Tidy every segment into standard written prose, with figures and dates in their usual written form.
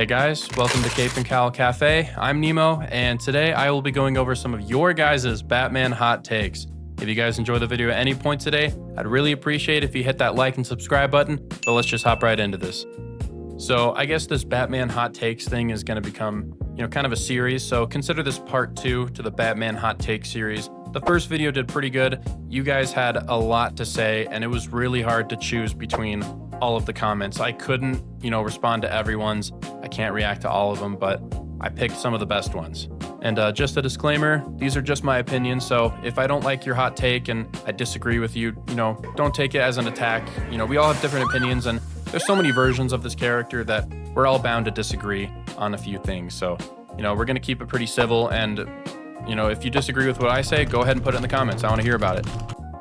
Hey guys, welcome to Cape and Cowl Cafe. I'm Nemo, and today I will be going over some of your guys' Batman hot takes. If you guys enjoy the video at any point today, I'd really appreciate if you hit that like and subscribe button, but let's just hop right into this. So I guess this Batman hot takes thing is going to become, kind of a series, so consider this part 2 to the Batman hot take series. The first video did pretty good. You guys had a lot to say, and it was really hard to choose between all of the comments. I couldn't, respond to everyone's. I can't react to all of them, but I picked some of the best ones. And just a disclaimer, these are just my opinions, so if I don't like your hot take and I disagree with you, don't take it as an attack. We all have different opinions, and there's so many versions of this character that we're all bound to disagree on a few things. So, we're gonna keep it pretty civil, and if you disagree with what I say, go ahead and put it in the comments. I want to hear about it.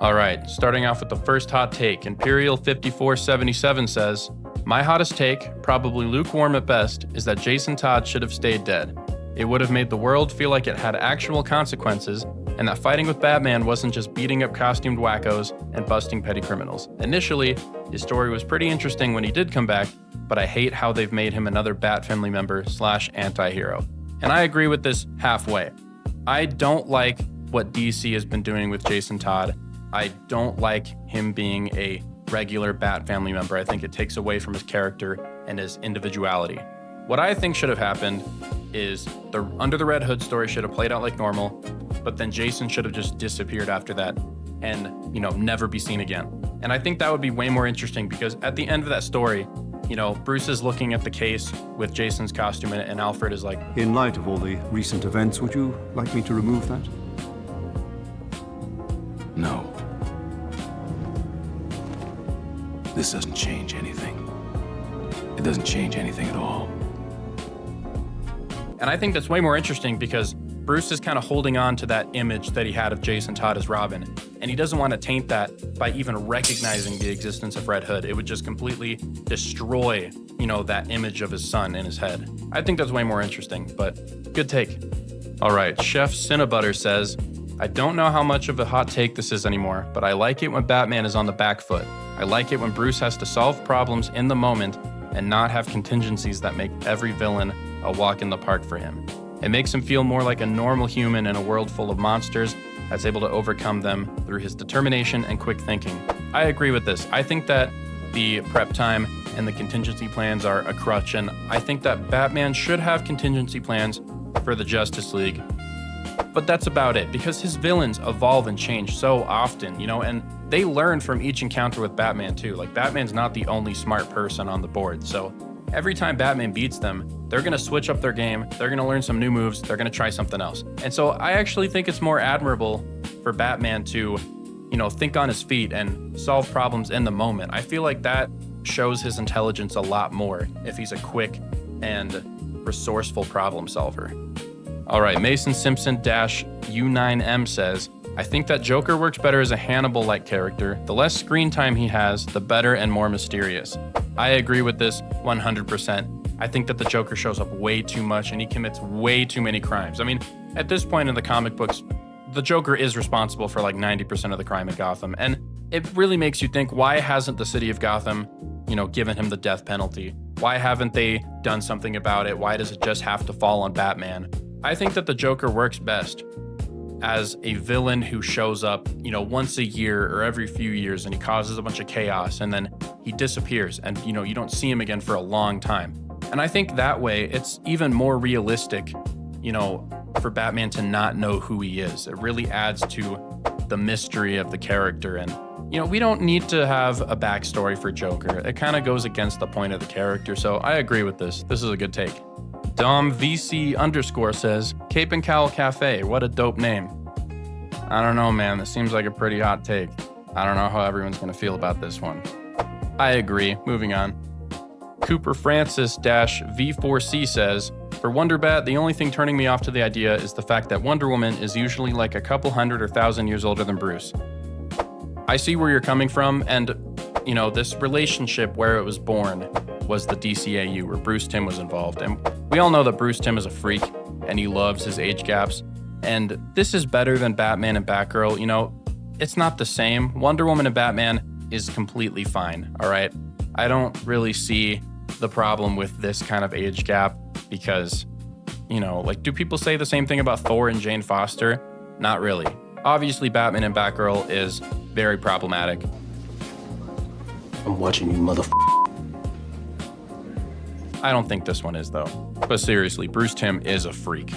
All right, starting off with the first hot take. Imperial 5477 says, my hottest take, probably lukewarm at best, is that Jason Todd should have stayed dead. It would have made the world feel like it had actual consequences, and that fighting with Batman wasn't just beating up costumed wackos and busting petty criminals. Initially, his story was pretty interesting when he did come back, but I hate how they've made him another Bat family member / anti-hero. And I agree with this halfway. I don't like what DC has been doing with Jason Todd. I don't like him being a regular Bat family member. I think it takes away from his character and his individuality. What I think should have happened is the Under the Red Hood story should have played out like normal, but then Jason should have just disappeared after that and, never be seen again. And I think that would be way more interesting because at the end of that story, Bruce is looking at the case with Jason's costume and Alfred is like, in light of all the recent events, would you like me to remove that? No. This doesn't change anything. It doesn't change anything at all. and I think that's way more interesting because Bruce is kind of holding on to that image that he had of Jason Todd as Robin, and he doesn't want to taint that by even recognizing the existence of Red Hood. It would just completely destroy, that image of his son in his head. I think that's way more interesting, but good take. All right, Chef Cinnabutter says, I don't know how much of a hot take this is anymore, but I like it when Batman is on the back foot. I like it when Bruce has to solve problems in the moment and not have contingencies that make every villain a walk in the park for him. It makes him feel more like a normal human in a world full of monsters that's able to overcome them through his determination and quick thinking. I agree with this. I think that the prep time and the contingency plans are a crutch, and I think that Batman should have contingency plans for the Justice League. But that's about it, because his villains evolve and change so often, and they learn from each encounter with Batman too. Like, Batman's not the only smart person on the board, so every time Batman beats them, they're going to switch up their game, they're going to learn some new moves, they're going to try something else. And so I actually think it's more admirable for Batman to, think on his feet and solve problems in the moment. I feel like that shows his intelligence a lot more if he's a quick and resourceful problem solver. All right, Mason Simpson-U9M says, I think that Joker works better as a Hannibal-like character. The less screen time he has, the better and more mysterious. I agree with this 100%. I think that the Joker shows up way too much and he commits way too many crimes. I mean, at this point in the comic books, the Joker is responsible for like 90% of the crime in Gotham. And it really makes you think, why hasn't the city of Gotham, given him the death penalty? Why haven't they done something about it? Why does it just have to fall on Batman? I think that the Joker works best as a villain who shows up, once a year or every few years, and he causes a bunch of chaos and then he disappears and, you don't see him again for a long time. And I think that way it's even more realistic, for Batman to not know who he is. It really adds to the mystery of the character. And, we don't need to have a backstory for Joker. It kind of goes against the point of the character. So I agree with this. This is a good take. DomVC_ says, Cape and Cowl Cafe, what a dope name. I don't know, man. This seems like a pretty hot take. I don't know how everyone's going to feel about this one. I agree. Moving on. Cooper Francis-V4C says, for Wonderbat, the only thing turning me off to the idea is the fact that Wonder Woman is usually like a couple hundred or 1,000 years older than Bruce. I see where you're coming from, and, this relationship where it was born was the DCAU, where Bruce Timm was involved. And we all know that Bruce Timm is a freak, and he loves his age gaps. And this is better than Batman and Batgirl. It's not the same. Wonder Woman and Batman is completely fine, all right? I don't really see the problem with this kind of age gap because, like, do people say the same thing about Thor and Jane Foster? Not really. Obviously, Batman and Batgirl is very problematic. I'm watching you, motherfucker. I don't think this one is, though. But seriously, Bruce Timm is a freak.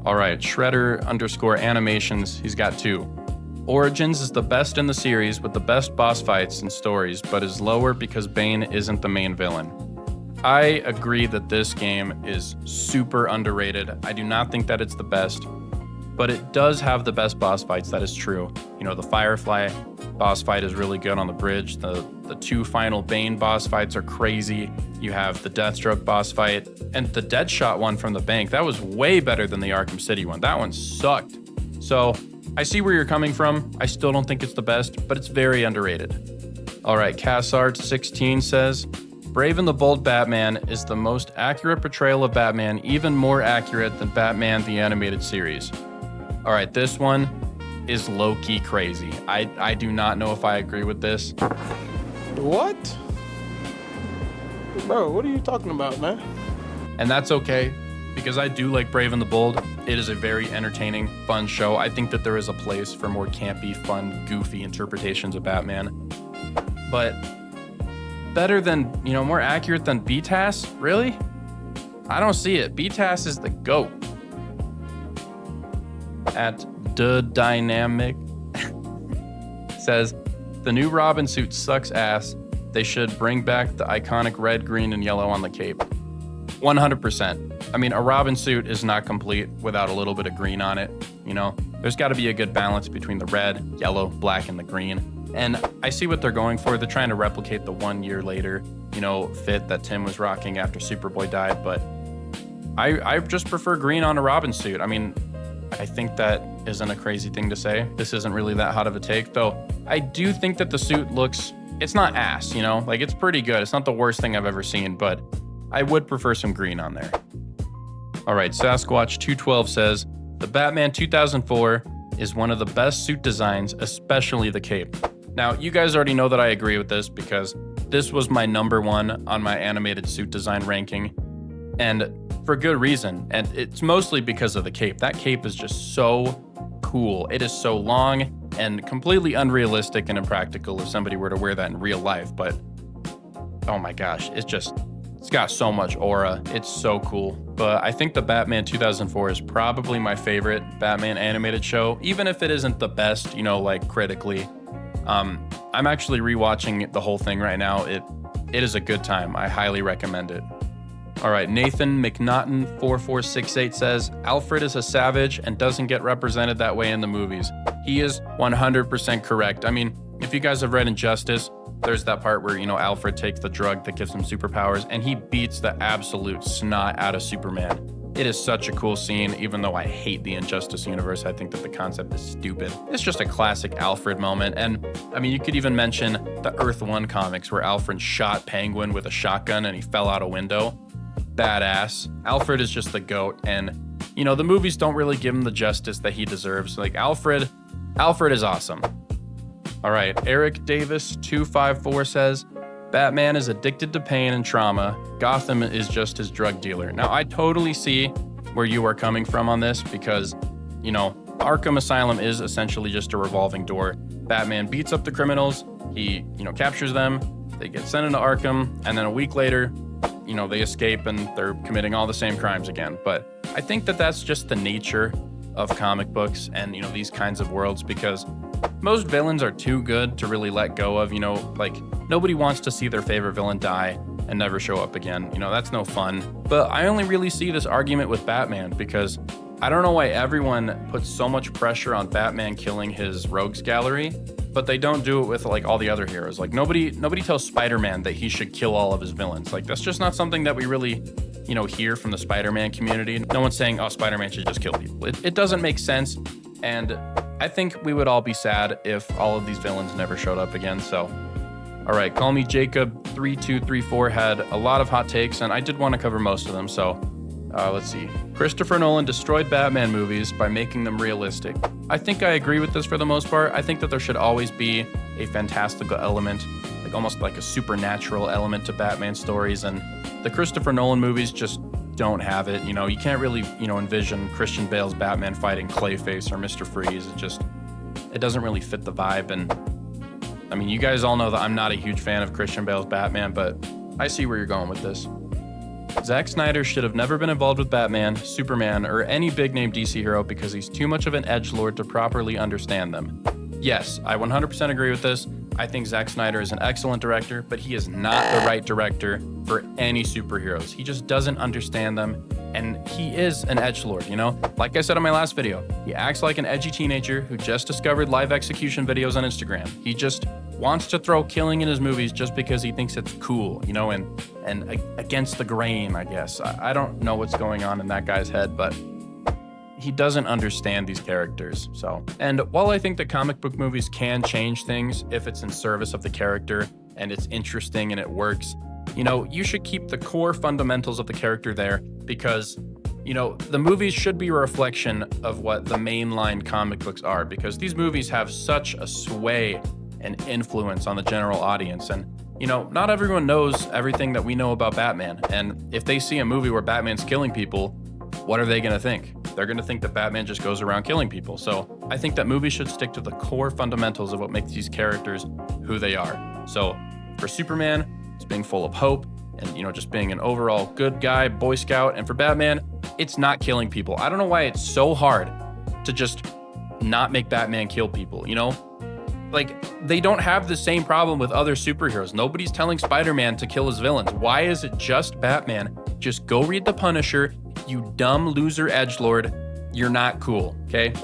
All right, Shredder_animations, he's got 2. Origins is the best in the series with the best boss fights and stories, but is lower because Bane isn't the main villain. I agree that this game is super underrated. I do not think that it's the best, but it does have the best boss fights, that is true. The Firefly boss fight is really good on the bridge. The 2 final Bane boss fights are crazy. You have the Deathstroke boss fight, and the Deadshot one from the bank. That was way better than the Arkham City one. That one sucked. So I see where you're coming from. I still don't think it's the best, but it's very underrated. All right, Cassart16 says, Brave and the Bold Batman is the most accurate portrayal of Batman, even more accurate than Batman the Animated Series. All right, this one is low-key crazy. I do not know if I agree with this. What? Bro, what are you talking about, man? And that's okay, because I do like Brave and the Bold. It is a very entertaining, fun show. I think that there is a place for more campy, fun, goofy interpretations of Batman. But better than, more accurate than BTAS? Really? I don't see it. BTAS is the GOAT. At The Dynamic says, the new Robin suit sucks ass. They should bring back the iconic red, green, and yellow on the cape. 100%. I mean, a Robin suit is not complete without a little bit of green on it. There's got to be a good balance between the red, yellow, black, and the green. And I see what they're going for. They're trying to replicate the 1 year later, fit that Tim was rocking after Superboy died. But I just prefer green on a Robin suit. I mean, I think that isn't a crazy thing to say. This isn't really that hot of a take, though. I do think that the suit looks, it's not ass, like it's pretty good. It's not the worst thing I've ever seen, but I would prefer some green on there. All right, Sasquatch212 says, the Batman 2004 is one of the best suit designs, especially the cape. Now, you guys already know that I agree with this because this was my #1 on my animated suit design ranking, and for good reason. And it's mostly because of the cape. That cape is just so cool. It is so long and completely unrealistic and impractical if somebody were to wear that in real life. But oh my gosh, it's got so much aura. It's so cool. But I think the Batman 2004 is probably my favorite Batman animated show, even if it isn't the best, like critically. I'm actually rewatching the whole thing right now. It is a good time. I highly recommend it. All right, Nathan McNaughton4468 says, Alfred is a savage and doesn't get represented that way in the movies. He is 100% correct. I mean, if you guys have read Injustice, there's that part where, Alfred takes the drug that gives him superpowers and he beats the absolute snot out of Superman. It is such a cool scene, even though I hate the Injustice universe. I think that the concept is stupid. It's just a classic Alfred moment. And I mean, you could even mention the Earth 1 comics where Alfred shot Penguin with a shotgun and he fell out a window. Badass. Alfred is just the GOAT, and the movies don't really give him the justice that he deserves. Like Alfred is awesome. All right, Eric Davis 254 says, Batman is addicted to pain and trauma. Gotham is just his drug dealer. Now, I totally see where you are coming from on this because, Arkham Asylum is essentially just a revolving door. Batman beats up the criminals, he, captures them, they get sent into Arkham, and then a week later, they escape and they're committing all the same crimes again. But I think that that's just the nature of comic books and, these kinds of worlds, because most villains are too good to really let go of, like nobody wants to see their favorite villain die and never show up again. That's no fun. But I only really see this argument with Batman because I don't know why everyone puts so much pressure on Batman killing his rogues gallery, but they don't do it with like all the other heroes. Like nobody tells Spider-Man that he should kill all of his villains. Like that's just not something that we really, hear from the Spider-Man community. No one's saying, oh, Spider-Man should just kill people. It doesn't make sense. And I think we would all be sad if all of these villains never showed up again. So, all right, Call Me Jacob3234 had a lot of hot takes, and I did want to cover most of them. So let's see. Christopher Nolan destroyed Batman movies by making them realistic. I think I agree with this for the most part. I think that there should always be a fantastical element. like almost like a supernatural element to Batman stories, and the Christopher Nolan movies just don't have it. You know, you can't really, envision Christian Bale's Batman fighting Clayface or Mr. Freeze. It doesn't really fit the vibe. And I mean, you guys all know that I'm not a huge fan of Christian Bale's Batman, but I see where you're going with this. Zack Snyder should have never been involved with Batman, Superman, or any big-name DC hero because he's too much of an edgelord to properly understand them. Yes, I 100% agree with this. I think Zack Snyder is an excellent director, but he is not the right director for any superheroes. He just doesn't understand them, and he is an edgelord, Like I said in my last video, he acts like an edgy teenager who just discovered live execution videos on Instagram. He just wants to throw killing in his movies just because he thinks it's cool, and against the grain, I guess. I don't know what's going on in that guy's head, but he doesn't understand these characters. And while I think that comic book movies can change things if it's in service of the character and it's interesting and it works, you should keep the core fundamentals of the character there because, the movies should be a reflection of what the mainline comic books are, because these movies have such a sway and influence on the general audience. And, not everyone knows everything that we know about Batman. And if they see a movie where Batman's killing people, what are they going to think? They're going to think that Batman just goes around killing people. So I think that movies should stick to the core fundamentals of what makes these characters who they are. So for Superman, it's being full of hope and, just being an overall good guy, Boy Scout. And for Batman, it's not killing people. I don't know why it's so hard to just not make Batman kill people, Like, they don't have the same problem with other superheroes. Nobody's telling Spider-Man to kill his villains. Why is it just Batman? Just go read The Punisher, you dumb loser edgelord. You're not cool, okay?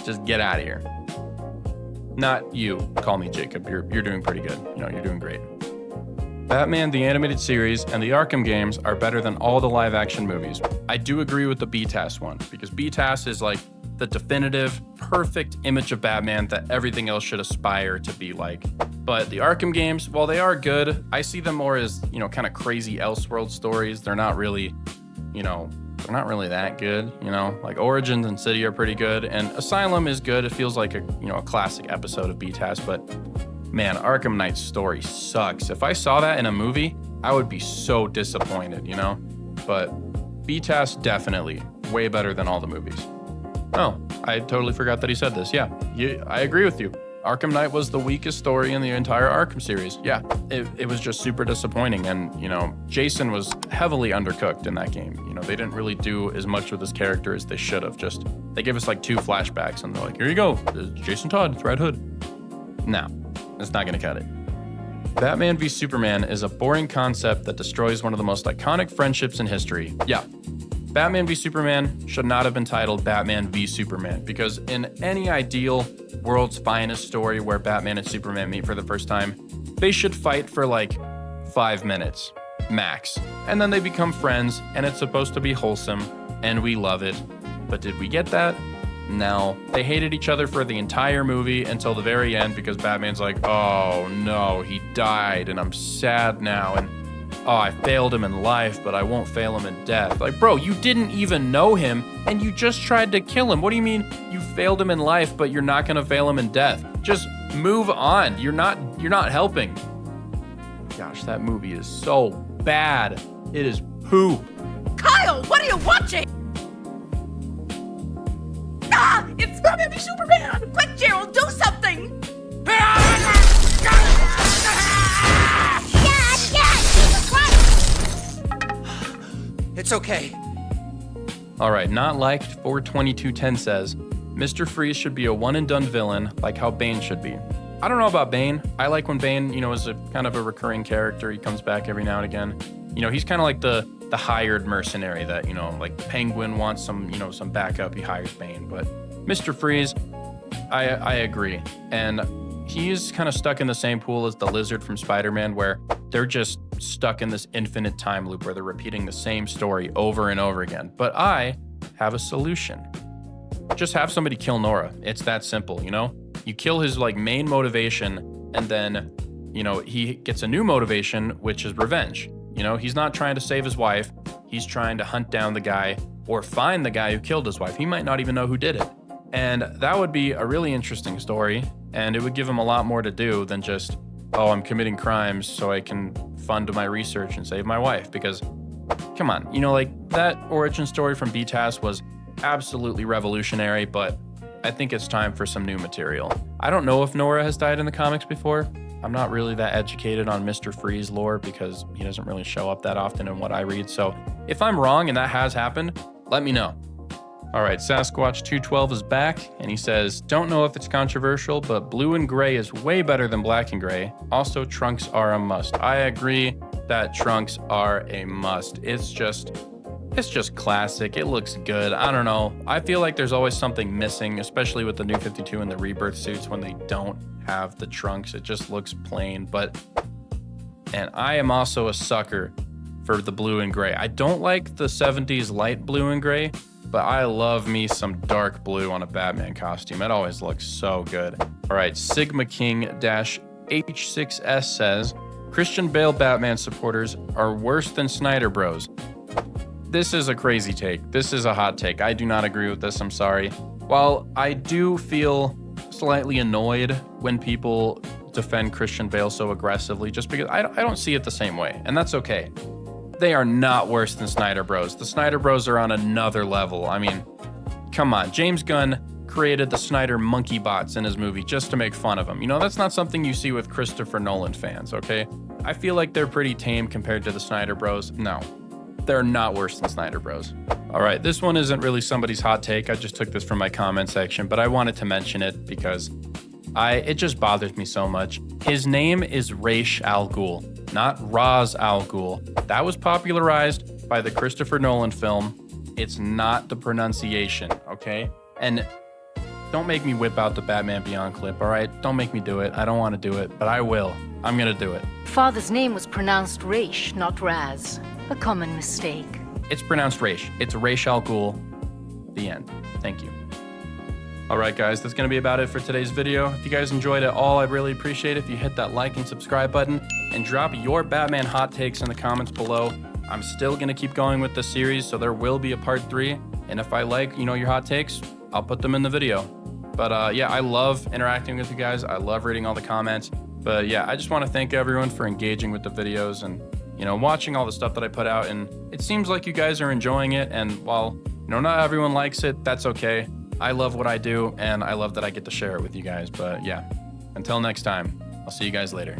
Just get out of here. Not you. Call me Jacob. You're doing pretty good. You're doing great. Batman the Animated Series and the Arkham games are better than all the live-action movies. I do agree with the BTAS one, because BTAS is like the definitive, perfect image of Batman that everything else should aspire to be like. But the Arkham games, while they are good, I see them more as, kind of crazy Elseworld stories. They're not really, they're not really that good, Like Origins and City are pretty good, and Asylum is good. It feels like a classic episode of BTAS, but man, Arkham Knight's story sucks. If I saw that in a movie, I would be so disappointed, But BTAS definitely way better than all the movies. Oh, I totally forgot that he said this. Yeah, I agree with you. Arkham Knight was the weakest story in the entire Arkham series. Yeah, it was just super disappointing. And, Jason was heavily undercooked in that game. They didn't really do as much with his character as they should have. They gave us like 2 flashbacks and they're like, here you go, it's Jason Todd, it's Red Hood. No, it's not gonna cut it. Batman v Superman is a boring concept that destroys one of the most iconic friendships in history. Yeah. Batman v Superman should not have been titled Batman v Superman, because in any ideal world's finest story where Batman and Superman meet for the first time, they should fight for like 5 minutes, max. And then they become friends, and it's supposed to be wholesome, and we love it. But did we get that? No. They hated each other for the entire movie until the very end, because Batman's like, oh no, he died, and I'm sad now, and oh, I failed him in life, but I won't fail him in death. Like, bro, you didn't even know him, and you just tried to kill him. What do you mean you failed him in life, but you're not gonna fail him in death? Just move on. You're not helping. Gosh, that movie is so bad. It is poop. Kyle, what are you watching? Ah, it's Batman v Superman! Quick, Gerald, do something! It's okay. All right, not liked 42210 says, Mr. Freeze should be a one-and-done villain like how Bane should be. I don't know about Bane. I like when Bane, is a kind of a recurring character. He comes back every now and again. He's kind of like the hired mercenary that, like Penguin wants some backup. He hires Bane. But Mr. Freeze, I agree. And he's kind of stuck in the same pool as the Lizard from Spider-Man, where they're just stuck in this infinite time loop where they're repeating the same story over and over again. But I have a solution. Just have somebody kill Nora. It's that simple, You kill his main motivation, and then, he gets a new motivation, which is revenge. He's not trying to save his wife. He's trying to hunt down the guy or find the guy who killed his wife. He might not even know who did it. And that would be a really interesting story, and it would give him a lot more to do than just, oh, I'm committing crimes so I can fund my research and save my wife. Because, come on, you know, like that origin story from BTAS was absolutely revolutionary, but I think it's time for some new material. I don't know if Nora has died in the comics before. I'm not really that educated on Mr. Freeze lore because he doesn't really show up that often in what I read. So if I'm wrong and that has happened, let me know. All right, Sasquatch 212 is back, and he says, don't know if it's controversial, but blue and gray is way better than black and gray. Also, trunks are a must. I agree that trunks are a must. It's just classic. It looks good. I don't know. I feel like there's always something missing, especially with the New 52 and the Rebirth suits when they don't have the trunks. It just looks plain, and I am also a sucker for the blue and gray. I don't like the 70s light blue and gray, but I love me some dark blue on a Batman costume. It always looks so good. All right, Sigma King-H6S says, Christian Bale Batman supporters are worse than Snyder Bros. This is a crazy take. This is a hot take. I do not agree with this, I'm sorry. While I do feel slightly annoyed when people defend Christian Bale so aggressively, just because I don't see it the same way, and that's okay. They are not worse than Snyder Bros. The Snyder Bros are on another level. I mean, come on. James Gunn created the Snyder monkey bots in his movie just to make fun of him. You know, that's not something you see with Christopher Nolan fans, okay? I feel like they're pretty tame compared to the Snyder Bros. No, they're not worse than Snyder Bros. All right, this one isn't really somebody's hot take. I just took this from my comment section, but I wanted to mention it because it just bothers me so much. His name is Ra's al Ghul, not Ra's al Ghul. That was popularized by the Christopher Nolan film. It's not the pronunciation, okay? And don't make me whip out the Batman Beyond clip, all right? Don't make me do it. I don't want to do it, but I will. I'm gonna do it. Father's name was pronounced Ra's, not Raz. A common mistake. It's pronounced Ra's. It's Ra's al Ghul. The end. Thank you. All right, guys, that's going to be about it for today's video. If you guys enjoyed it all, I'd really appreciate it if you hit that like and subscribe button and drop your Batman hot takes in the comments below. I'm still going to keep going with the series, so there will be a part 3. And if I like, your hot takes, I'll put them in the video. But yeah, I love interacting with you guys. I love reading all the comments. But yeah, I just want to thank everyone for engaging with the videos and, watching all the stuff that I put out. And it seems like you guys are enjoying it. And while, not everyone likes it, that's okay. I love what I do, and I love that I get to share it with you guys. But yeah, until next time, I'll see you guys later.